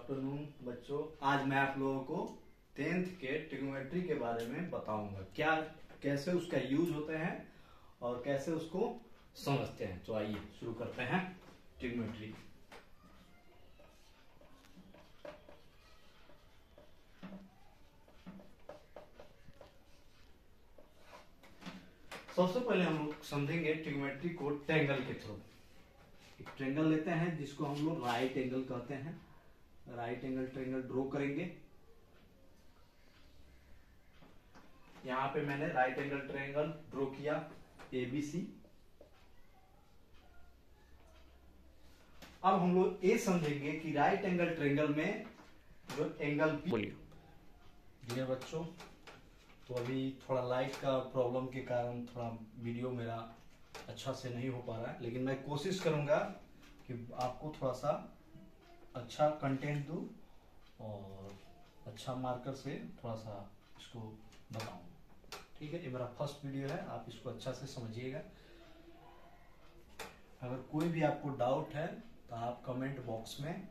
Afternoon बच्चों। आज मैं आप लोगों को 10th के ट्रिग्नोमेट्री के बारे में बताऊंगा, क्या कैसे उसका यूज होते हैं और कैसे उसको समझते हैं। तो आइए शुरू करते हैं ट्रिग्नोमेट्री। सबसे पहले हम लोग समझेंगे ट्रिग्नोमेट्री को ट्रायंगल के थ्रू। एक ट्रायंगल लेते हैं जिसको हम लोग राइट एंगल कहते हैं। राइट एंगल ट्रायंगल ड्रॉ करेंगे। यहां पे मैंने राइट एंगल ट्रायंगल ड्रॉ किया ABC। अब हम लोग ये समझेंगे कि राइट एंगल ट्रायंगल में जो एंगल बोलिए डियर बच्चों, तो अभी थोड़ा लाइट का प्रॉब्लम के कारण थोड़ा वीडियो मेरा अच्छा से नहीं हो पा रहा है, लेकिन मैं कोशिश करूंगा कि आपको थोड़ा सा अच्छा कंटेंट दूं और अच्छा मार्कर से थोड़ा सा इसको बताऊं। ठीक है, ये मेरा फर्स्ट वीडियो है, आप इसको अच्छा से समझिएगा। अगर कोई भी आपको डाउट है तो आप कमेंट बॉक्स में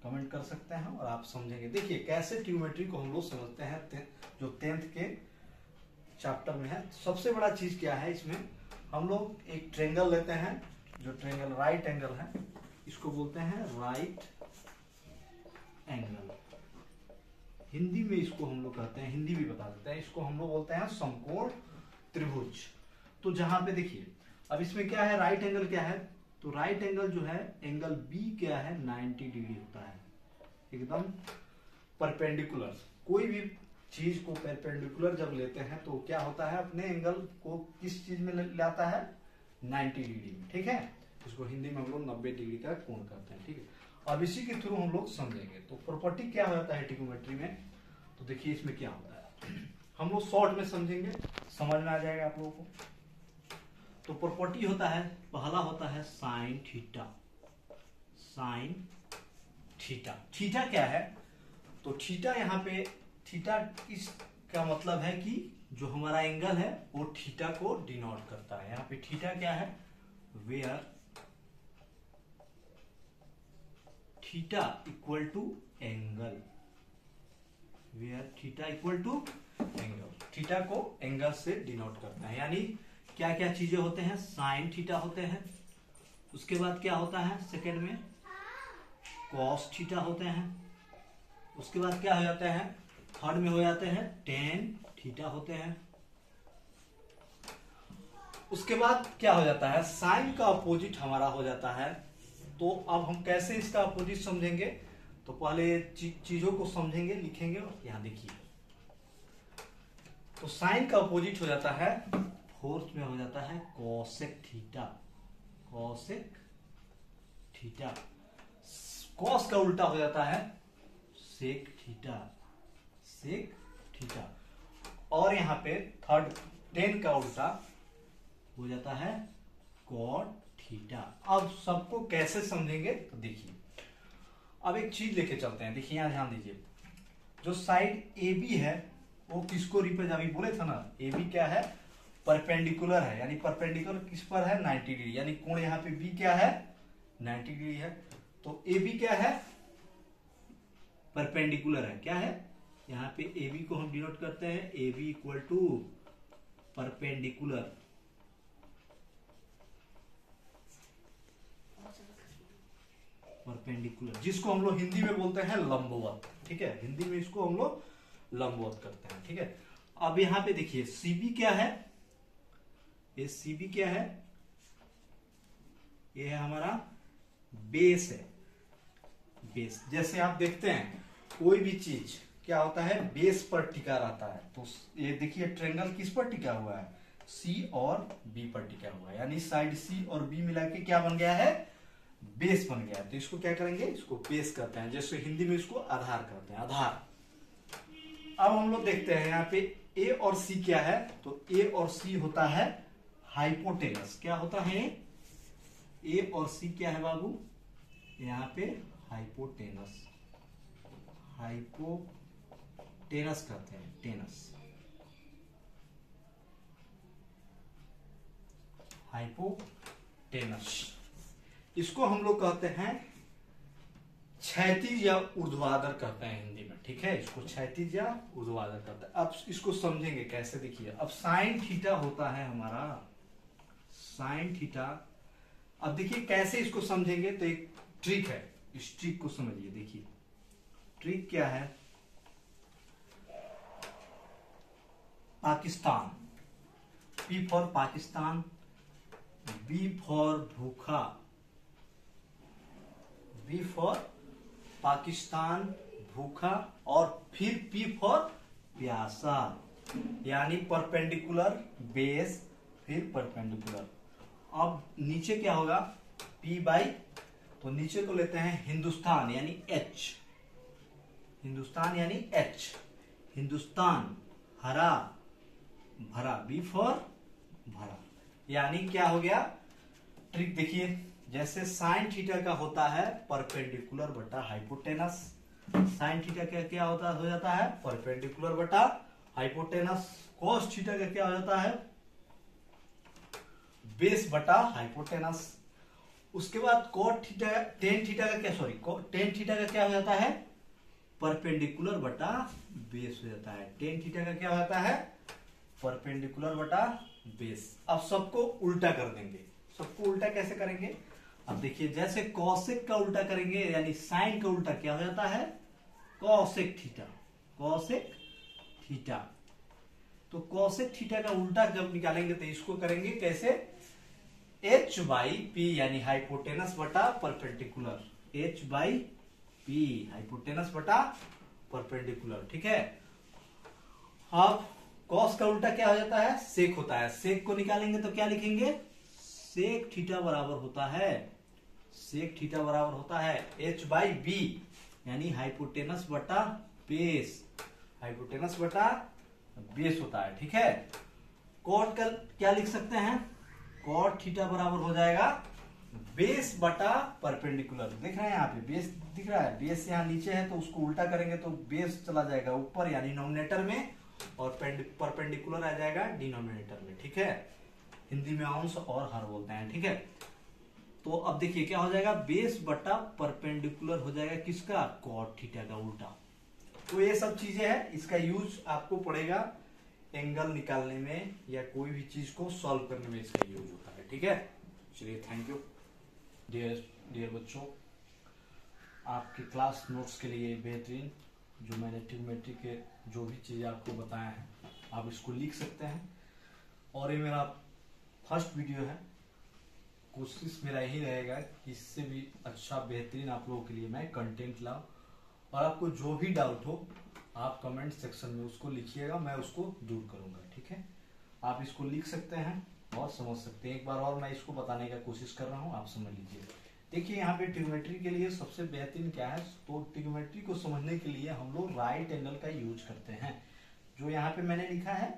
कमेंट कर सकते हैं और आप समझेंगे। देखिए कैसे ट्रिग्नोमेट्री को हम लोग समझते हैं जो 10th के चैप्टर में है। सबसे बड़ा चीज क्या है, इसमें हम लोग एक ट्रायंगल लेते हैं, जो ट्रायंगल राइट एंगल है, इसको बोलते हैं राइट एंगल। हिंदी में इसको हम लोग कहते हैं, हिंदी भी बता देते हैं, इसको हम लोग बोलते हैं समकोण त्रिभुज। तो जहां पे देखिए अब इसमें क्या है, राइट एंगल क्या है, तो राइट एंगल जो है एंगल बी क्या है 90 डिग्री होता है, एकदम परपेंडिकुलर। कोई भी चीज को परपेंडिकुलर जब लेते हैं तो क्या होता है, अपने एंगल को किस चीज में लाता है 90 डिग्री में। ठीक है, इसको हिंदी में हम लोग 90 डिग्री का कोण करते हैं। ठीक है, अब इसी के थ्रू हम लोग समझेंगे। तो प्रॉपर्टी क्या हो जाता है ट्रिग्नोमेट्री में, तो देखिए इसमें क्या होता है, हम लोग शॉर्ट में समझेंगे, समझ में आ जाएगा आप लोगों को। तो प्रॉपर्टी होता है, पहला होता है sine theta. Sine theta, theta क्या है, तो थीटा यहाँ पे थीटा इसका मतलब है कि जो हमारा एंगल है वो थीटा को डिनोट करता है। यहाँ पे थीटा क्या है, where theta equal to angle, where theta equal to angle, theta को एंगल से डिनोट करता है। यानी क्या क्या चीजें होते हैं, साइन थीटा होते हैं, उसके बाद क्या होता है सेकंड में कॉस थीटा होते हैं, उसके बाद क्या हो जाता है थर्ड में हो जाते हैं टेन थीटा होते हैं, उसके बाद क्या हो जाता है साइन का अपोजिट हमारा हो जाता है। तो अब हम कैसे इसका अपोजिट समझेंगे, तो पहले चीजों को समझेंगे, लिखेंगे। और यहां देखिए, तो साइन का अपोजिट हो जाता है फोर्थ में हो जाता है cosec theta. Cosec theta, cos का उल्टा हो जाता है सेक थीटा। सेक थीटा, और यहां पे थर्ड टेन का उल्टा हो जाता है कॉट थीटा। अब सबको कैसे समझेंगे, तो देखिए अब एक चीज लेके चलते हैं। देखिए यहां ध्यान दीजिए, जो साइड ए बी है वो किसको रिप्रेजेंट, अभी बोले था ना ए बी क्या है, परपेंडिकुलर है। यानी परपेंडिकुलर किस पर है 90 डिग्री, यानी कोण यहाँ पे बी क्या है 90 डिग्री है। तो ए बी क्या है, परपेंडिकुलर है। क्या है, यहाँ पे ए बी को हम डिनोट करते हैं A B equal to perpendicular, perpendicular, जिसको हम लोग हिंदी में बोलते हैं लंबवत। ठीक है, हिंदी में इसको हम लोग लंबवत करते हैं। ठीक है, अब यहां पे देखिए सीबी क्या है, ये सीबी क्या है, ये है हमारा बेस है। बेस, जैसे आप देखते हैं कोई भी चीज क्या होता है बेस पर टिका रहता है। तो ये देखिए ट्रायंगल किस पर टिका हुआ है, सी और बी पर टिका हुआ है, यानी साइड सी और बी मिला के क्या बन गया है, बेस बन गया है। तो इसको क्या करेंगे, इसको बेस करते हैं, जैसे हिंदी में इसको आधार करते हैं, आधार। अब हम लोग देखते हैं यहाँ पे ए और सी क्या है, तो ए और सी होता है हाइपोटेनस। क्या होता है, ए और सी क्या है बाबू, यहाँ पे हाइपोटेनस, हाइपोटेनस कहते हैं, टेनस, हाइपोटेनस। इसको हम लोग कहते हैं क्षैतिज या ऊर्ध्वाधर कहते हैं हिंदी में, ठीक है, इसको क्षैतिज या ऊर्ध्वाधर कहते हैं। अब इसको समझेंगे कैसे, देखिए अब साइन थीटा होता है हमारा, साइन थीटा। अब देखिए कैसे इसको समझेंगे, तो एक ट्रिक है, इस ट्रिक को समझिए। देखिए ट्रिक क्या है, Pakistan, P for Pakistan, B for भूखा, बी फॉर पाकिस्तान भूखा, और फिर पी फॉर प्यासा, यानी परपेंडिकुलर बेस, फिर परपेंडिकुलर। अब नीचे क्या होगा, P बाई, तो नीचे को लेते हैं हिंदुस्तान यानी H, हिंदुस्तान यानी H, हिंदुस्तान, हरा भरा, बी फॉर भरा, यानी क्या हो गया ट्रिक। देखिए जैसे साइन थीटा का होता है परपेंडिकुलर बटा हाइपोटेनस, साइन थीटा का क्या होता हो जाता है परपेंडिकुलर बटा हाइपोटेनस, कॉस थीटा का क्या हो जाता है बेस बटा हाइपोटेनस। उसके बाद कॉट थीटा, टेन थीटा का क्या, सॉरी टेन थीटा का क्या हो जाता है परपेंडिकुलर बटा बेस हो जाता है, टेन थीटा का क्या हो जाता है परपेंडिकुलर बटा बेस। अब सबको उल्टा कर देंगे, सबको उल्टा कैसे करेंगे, अब देखिए जैसे कॉसेक का उल्टा करेंगे यानी साइन का उल्टा क्या हो जाता है कॉसेक थीटा, कॉसेक थीटा। तो कॉसेक थीटा का उल्टा जब निकालेंगे तो इसको करेंगे कैसे, h बाई पी यानी हाइपोटेनस बटा perpendicular, h by P hypotenuse बटा परपेंडिकुलर, ठीक है। अब कॉस का उल्टा क्या हो जाता है सेक होता है, सेक को निकालेंगे तो क्या लिखेंगे सेक थीटा बराबर होता है, सेक थीटा बराबर होता है h बाई बी यानी हाइपोटेनस बटा बेस, हाइपोटेनस बटा बेस होता है, ठीक है। कॉट का क्या लिख सकते हैं, कॉट थीटा बराबर हो जाएगा बेस बटा परपेंडिकुलर, देख रहे हैं यहाँ पे बेस दिख रहा है, बेस यहाँ नीचे है तो उसको उल्टा करेंगे तो बेस चला जाएगा ऊपर यानी नोमिनेटर में, और परपेंडिकुलर आ जाएगा डिनोमिनेटर में, ठीक है। हिंदी में अंश और हर बोलते हैं, ठीक है। तो अब देखिए क्या हो जाएगा बेस बटा परपेंडिकुलर हो जाएगा किसका कॉट थीटा का उल्टा। तो ये सब चीजें हैं, इसका यूज आपको पड़ेगा एंगल निकालने में या कोई भी चीज को सॉल्व करने में इसका यूज होता है, ठीक है। चलिए थैंक यू डियर बच्चों, आपके क्लास नोट्स के लिए बेहतरीन जो मैंने ट्रिग्नोमेट्री के जो भी चीजें आपको बताया है आप इसको लिख सकते हैं, और ये मेरा फर्स्ट वीडियो है, कोशिश मेरा यही रहेगा कि इससे भी अच्छा बेहतरीन आप लोगों के लिए मैं कंटेंट लाऊं, और आपको जो भी डाउट हो आप कमेंट सेक्शन में उसको लिखिएगा, मैं उसको दूर करूंगा, ठीक है। आप इसको लिख सकते हैं और समझ सकते हैं, एक बार और मैं इसको बताने का कोशिश कर रहा हूं, आप समझ लीजिए। देखिए यहाँ पे ट्रिग्नोमेट्री के लिए सबसे बेहतरीन क्या है, तो ट्रिग्नोमेट्री को समझने के लिए हम लोग राइट एंगल का यूज करते हैं, जो यहाँ पे मैंने लिखा है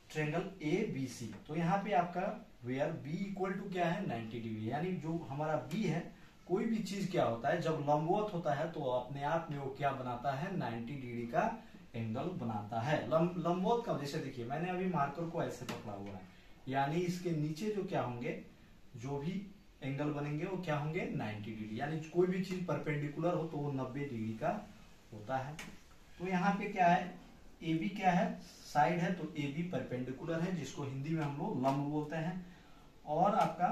ट्रायंगल ABC, तो यहाँ पे आपका वेयर B इक्वल टू क्या है 90 डिग्री, यानी जो हमारा B है, कोई भी चीज क्या होता है जब लंबवत होता है तो अपने आप में वो क्या बनाता है 90 डिग्री का एंगल बनाता है। लंबवत का जैसे देखिए मैंने अभी मार्कर को ऐसे पकड़ा हुआ है, यानी इसके नीचे जो क्या होंगे जो भी एंगल बनेंगे वो क्या होंगे 90 डिग्री, यानी कोई भी चीज परपेंडिकुलर हो तो वो 90 डिग्री का होता है। तो यहाँ पे क्या है AB क्या है साइड है, तो AB परपेंडिकुलर है जिसको हिंदी में हम लोग लंब बोलते हैं, और आपका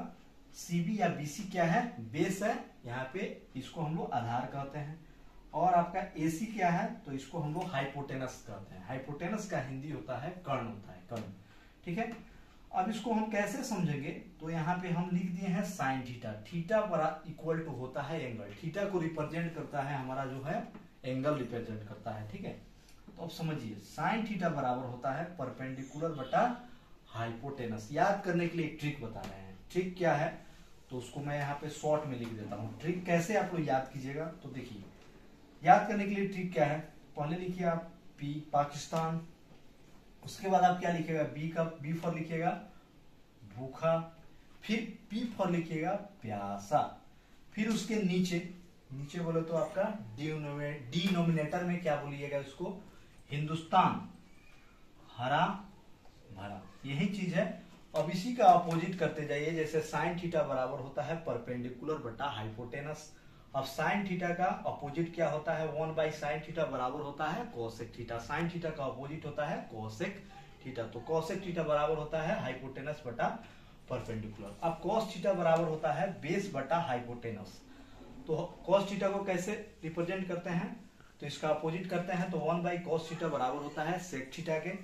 CB या BC क्या है बेस है, यहाँ पे इसको हम लोग आधार कहते हैं, और आपका AC क्या है तो इसको हम लोग हाइपोटेनस कहते हैं, हाइपोटेनस का हिंदी होता है कर्ण, होता है कर्ण, ठीक है। अब इसको हम कैसे समझेंगे, तो यहाँ पे हम लिख दिए हैं साइन थीटा, थीटा बराबर इक्वल टू होता है एंगल, थीटा को रिप्रेजेंट करता है हमारा जो है एंगल रिप्रेजेंट करता है, ठीक है। तो अब समझिए साइन थीटा बराबर होता है परपेंडिकुलर बटा हाइपोटेनस। याद करने के लिए एक ट्रिक बता रहे हैं, ट्रिक क्या है तो उसको मैं यहाँ पे शॉर्ट में लिख देता हूँ, ट्रिक कैसे आप लोग याद कीजिएगा। तो देखिए याद करने के लिए ट्रिक क्या है, पहले लिखिए आप P पाकिस्तान, उसके बाद आप क्या लिखिएगा B फॉर लिखिएगा भूखा, फिर P फॉर लिखिएगा प्यासा, फिर उसके नीचे बोले तो आपका डिनोमिनेटर में क्या बोलिएगा इसको हिंदुस्तान, हरा भरा, यही चीज है। अब इसी का अपोजिट करते जाइए, जैसे साइन थीटा बराबर होता है परपेंडिकुलर बटा हाइपोटेनस, अब साइन थीटा का अपोजिट क्या होता है, 1/sin थीटा बराबर होता है कोसेक थीटा। साइन थीटा का अपोजिट होता है कोसेक थीटा, तो कोसेक थीटा बराबर होता है हाइपोटेनस बटा परपेंडिकुलर। अब कॉस थीटा बराबर होता है बेस बटा हाइपोटेनस। तो कॉस थीटा को कैसे रिप्रेजेंट करते हैं, तो इसका अपोजिट करते हैं तो 1/cos थीटा बराबर होता है सेक थीटा के।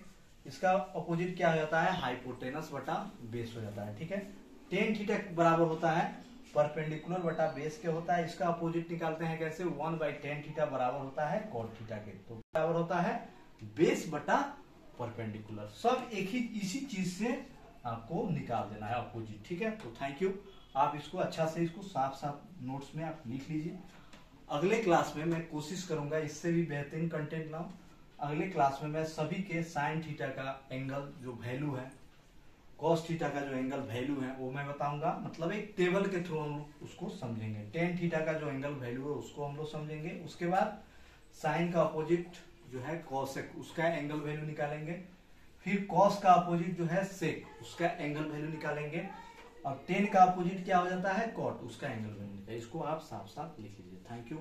इसका अपोजिट क्या हो जाता है, हाइपोटेनस बटा बेस हो जाता है, ठीक है। टेन थीटा बराबर होता है परपेंडिकुलर बटा बेस के होता है। इसका अपोजिट निकालते हैं कैसे, 1/tan थीटा बराबर होता है कॉट थीटा के, तो बराबर होता है बेस बटा परपेंडिकुलर। सब एक ही इसी चीज से आपको निकाल देना है अपोजिट, ठीक है। तो थैंक यू, आप इसको अच्छा से इसको साफ साफ नोट्स में आप लिख लीजिए। अगले क्लास में मैं कोशिश करूंगा इससे भी बेहतरीन कंटेंट लाऊं। अगले क्लास में मैं सभी के साइन थीटा का एंगल जो वैल्यू है, कॉस थीटा का जो एंगल वैल्यू है वो मैं बताऊंगा, मतलब एक टेबल के थ्रू हम लोग उसको समझेंगे। टेन थीटा का जो एंगल वैल्यू है उसको हम लोग समझेंगे। उसके बाद साइन का अपोजिट जो है कॉसेक, उसका एंगल वैल्यू निकालेंगे। फिर कॉस का अपोजिट जो है सेक, उसका एंगल वैल्यू निकालेंगे। और टेन का अपोजिट क्या हो जाता है, कॉट, उसका एंगल वैल्यू निकालेंगे। इसको आप साफ साफ लिख लीजिए। Thank you.